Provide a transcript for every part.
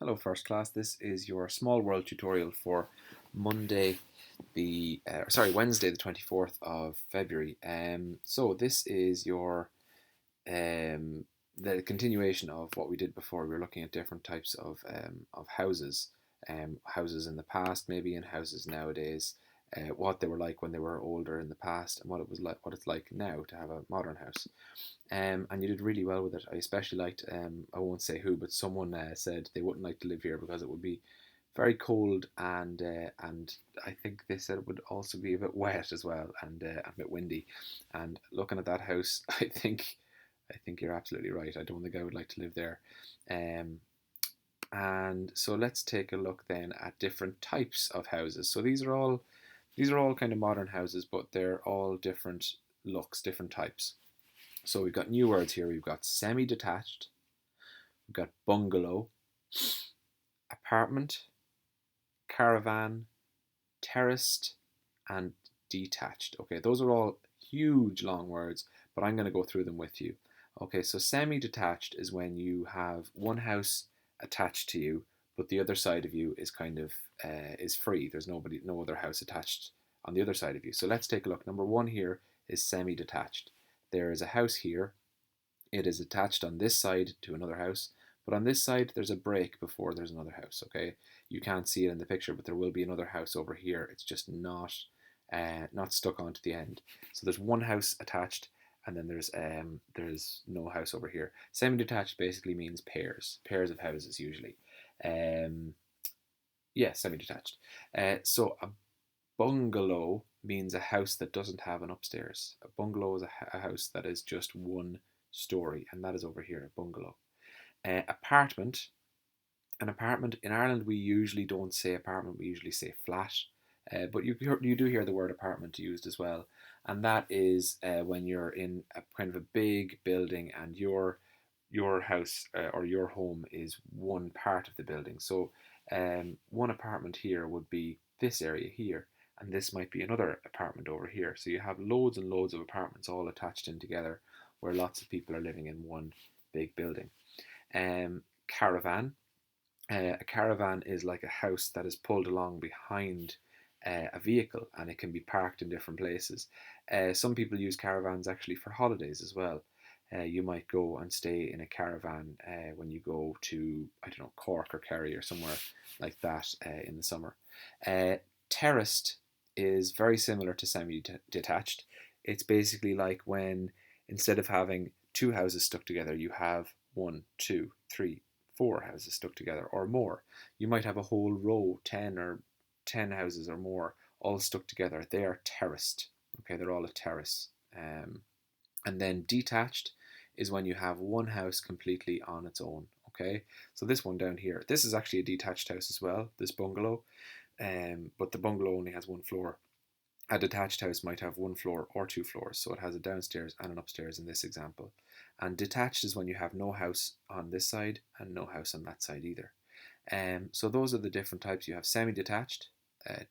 Hello first class, this is your small world tutorial for Monday Wednesday the 24th of February. So this is your the continuation of what we did before. We were looking at different types of houses, houses in the past maybe and houses nowadays, what they were like when they were older in the past and what it's like now to have a modern house. And you did really well with it. I especially liked, I won't say who, but someone said they wouldn't like to live here because it would be very cold and I think they said it would also be a bit wet as well and a bit windy. And looking at that house, I think you're absolutely right. I don't think I would like to live there. Um, and so let's take a look then at different types of houses. So these are all kind of modern houses, but they're all different looks, different types. So we've got new words here. We've got semi-detached, we've got bungalow, apartment, caravan, terraced, and detached. Okay, those are all huge long words, but I'm going to go through them with you. Okay, so semi-detached is when you have one house attached to you, but the other side of you is kind of is free. There's no other house attached on the other side of you. So let's take a look. Number one here is semi-detached. There is a house here. It is attached on this side to another house, but on this side there's a break before there's another house. Okay, you can't see it in the picture, but there will be another house over here. It's just not stuck onto the end. So there's one house attached, and then there's no house over here. Semi-detached basically means pairs of houses usually. Um, yeah, semi-detached. So a bungalow means a house that doesn't have an upstairs. A bungalow is a house that is just one story, and that is over here, a bungalow. Apartment. An apartment in Ireland, we usually don't say apartment; we usually say flat. But you do hear the word apartment used as well, and that is when you're in a kind of a big building and your house or your home is one part of the building. So one apartment here would be this area here, and this might be another apartment over here. So you have loads and loads of apartments all attached in together, where lots of people are living in one big building. Caravan. A caravan is like a house that is pulled along behind a vehicle, and it can be parked in different places. Some people use caravans actually for holidays as well. You might go and stay in a caravan when you go to, I don't know, Cork or Kerry or somewhere like that in the summer. Uh, Terraced is very similar to semi-detached. It's basically like when instead of having two houses stuck together, you have one, two, three, four houses stuck together or more. You might have a whole row, 10 houses or more, all stuck together. They are terraced. Okay, they're all a terrace. And then detached is when you have one house completely on its own. Okay, so this one down here, this is actually a detached house as well, this bungalow, but the bungalow only has one floor. A detached house might have one floor or two floors, so it has a downstairs and an upstairs in this example. And detached is when you have no house on this side and no house on that side either. So those are the different types. You have semi-detached, uh,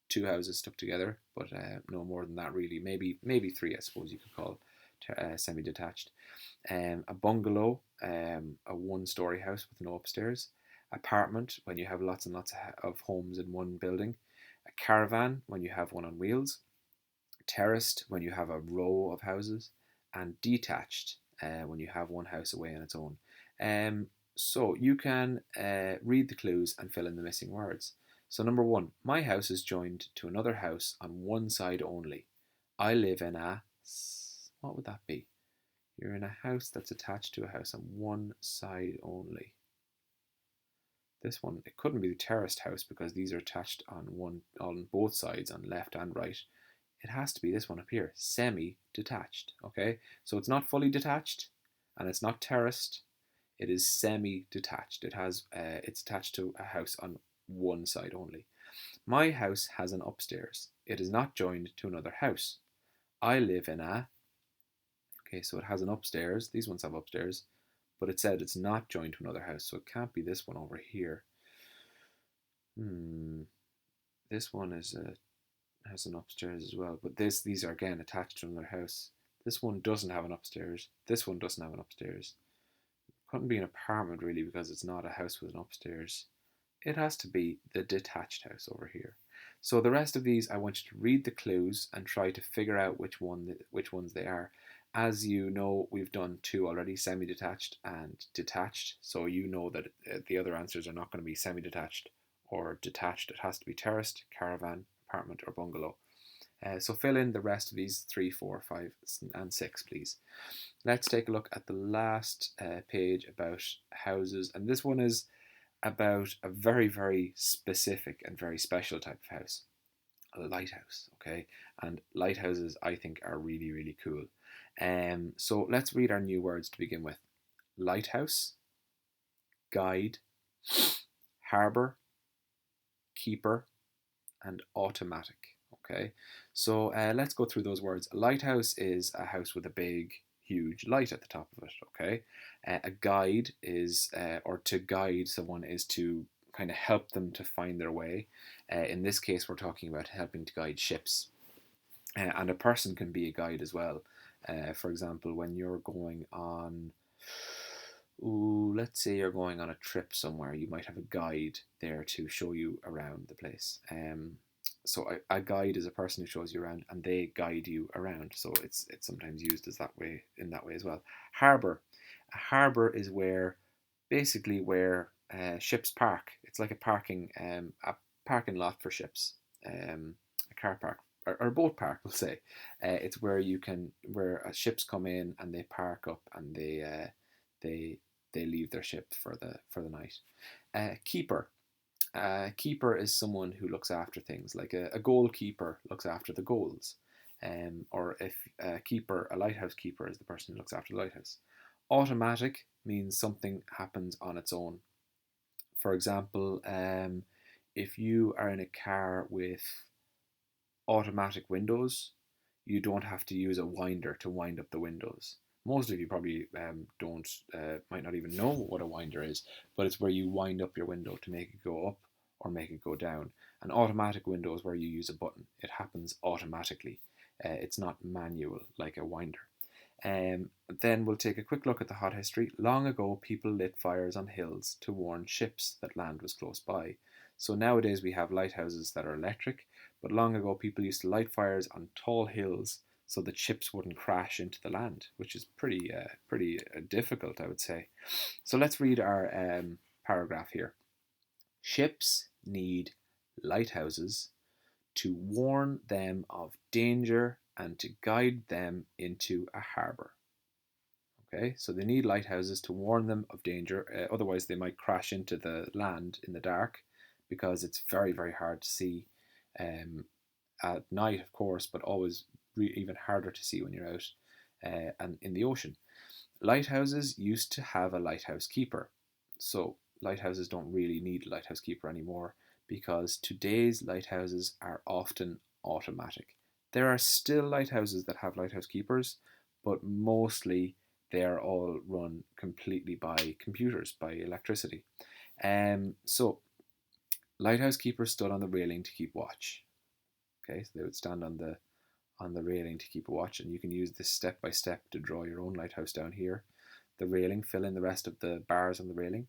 two houses stuck together, but no more than that really. Maybe three, I suppose you could call semi-detached. A bungalow, a one-story house with no upstairs. Apartment, when you have lots and lots of homes in one building. A caravan, when you have one on wheels. Terraced, when you have a row of houses. And detached, when you have one house away on its own. So you can read the clues and fill in the missing words. So number one, my house is joined to another house on one side only. I live in a, what would that be? You're in a house that's attached to a house on one side only. This one, it couldn't be the terraced house because these are attached on both sides, on left and right. It has to be this one up here, semi-detached. Okay, so it's not fully detached, and it's not terraced. It is semi-detached. It's attached to a house on one side only. My house has an upstairs. It is not joined to another house. I live in a. Okay, so it has an upstairs. These ones have upstairs, but it said it's not joined to another house, so it can't be this one over here. Hmm. This one has an upstairs as well, but these are again attached to another house. This one doesn't have an upstairs. This one doesn't have an upstairs. Couldn't be an apartment really because it's not a house with an upstairs. It has to be the detached house over here. So the rest of these, I want you to read the clues and try to figure out which ones they are. As you know, we've done two already: semi-detached and detached. So you know that the other answers are not going to be semi-detached or detached. It has to be terraced, caravan, apartment, or bungalow. So fill in the rest of these 3, 4, 5, and 6, please. Let's take a look at the last page about houses, and this one is about a very, very specific and very special type of house, a lighthouse. Okay, and lighthouses I think are really, really cool. So let's read our new words to begin with: lighthouse, guide, harbour, keeper, and automatic. Okay, so let's go through those words. A lighthouse is a house with a big, huge light at the top of it. Okay, a guide is, or to guide someone is to kind of help them to find their way. In this case, we're talking about helping to guide ships, and a person can be a guide as well. For example, when you're going on, ooh, let's say you're going on a trip somewhere, you might have a guide there to show you around the place. So a guide is a person who shows you around, and they guide you around. So it's sometimes used as that way, in that way as well. Harbour. A harbour is where, basically where ships park. It's like a parking lot for ships, a car park, or a boat park, we'll say. It's where you can, where ships come in and they park up, and they they leave their ship for the night. Keeper. Keeper is someone who looks after things, like a goalkeeper looks after the goals. Or if a lighthouse keeper is the person who looks after the lighthouse. Automatic means something happens on its own. For example, if you are in a car with automatic windows, you don't have to use a winder to wind up the windows. Most of you probably don't, might not even know what a winder is, but it's where you wind up your window to make it go up or make it go down. An automatic window is where you use a button. It happens automatically. It's not manual like a winder. Then we'll take a quick look at the hot history. Long ago, people lit fires on hills to warn ships that land was close by. So nowadays we have lighthouses that are electric, but long ago people used to light fires on tall hills so that ships wouldn't crash into the land, which is pretty difficult, I would say. So let's read our paragraph here. Ships need lighthouses to warn them of danger and to guide them into a harbour. Okay, so they need lighthouses to warn them of danger, otherwise, they might crash into the land in the dark because it's very, very hard to see um, at night, of course, but always even harder to see when you're out and in the ocean. Lighthouses used to have a lighthouse keeper, so lighthouses don't really need a lighthouse keeper anymore because today's lighthouses are often automatic. There are still lighthouses that have lighthouse keepers, but mostly they are all run completely by computers, by electricity. So lighthouse keepers stood on the railing to keep watch. Okay, so they would stand on the railing to keep a watch, and you can use this step by step to draw your own lighthouse down here. The railing, fill in the rest of the bars on the railing.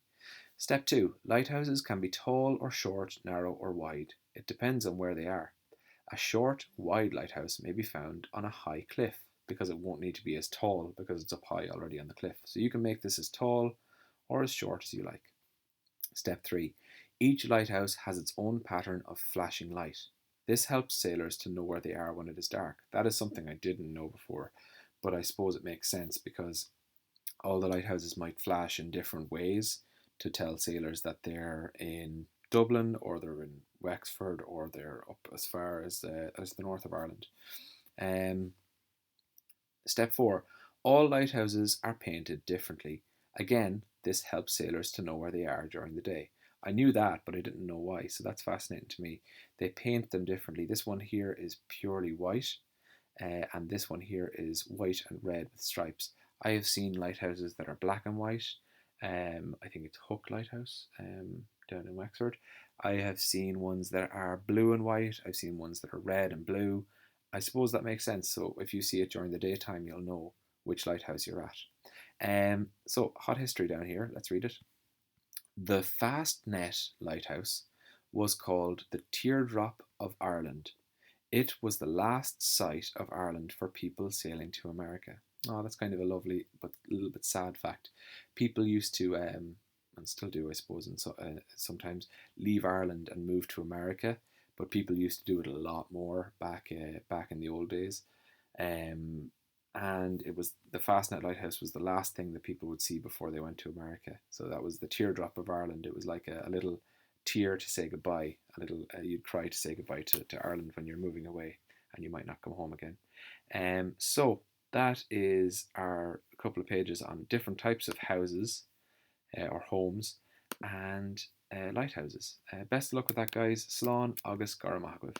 Step 2. Lighthouses can be tall or short, narrow or wide. It depends on where they are. A short, wide lighthouse may be found on a high cliff because it won't need to be as tall because it's up high already on the cliff. So you can make this as tall or as short as you like. Step 3. Each lighthouse has its own pattern of flashing light. This helps sailors to know where they are when it is dark. That is something I didn't know before, but I suppose it makes sense because all the lighthouses might flash in different ways to tell sailors that they're in Dublin or they're in Wexford or they're up as far as the north of Ireland. Um, Step 4. All lighthouses are painted differently. Again, this helps sailors to know where they are during the day. I knew that, but I didn't know why, so that's fascinating to me. They paint them differently. This one here is purely white, and this one here is white and red with stripes. I have seen lighthouses that are black and white. I think it's Hook Lighthouse down in Wexford. I have seen ones that are blue and white. I've seen ones that are red and blue. I suppose that makes sense. So if you see it during the daytime, you'll know which lighthouse you're at. So, hot history down here. Let's read it. The Fastnet Lighthouse was called the Teardrop of Ireland. It was the last sight of Ireland for people sailing to America. Oh, that's kind of a lovely but a little bit sad fact. People used to, and still do, I suppose, and so, sometimes leave Ireland and move to America, but people used to do it a lot more back in the old days. Um, and it was the Fastnet Lighthouse was the last thing that people would see before they went to America. So that was the teardrop of Ireland. It was like a little tear to say goodbye. A little you'd cry to say goodbye to Ireland when you're moving away, and you might not come home again. So that is our couple of pages on different types of houses or homes and lighthouses. Best of luck with that, guys. Slán agus Garamachwiv.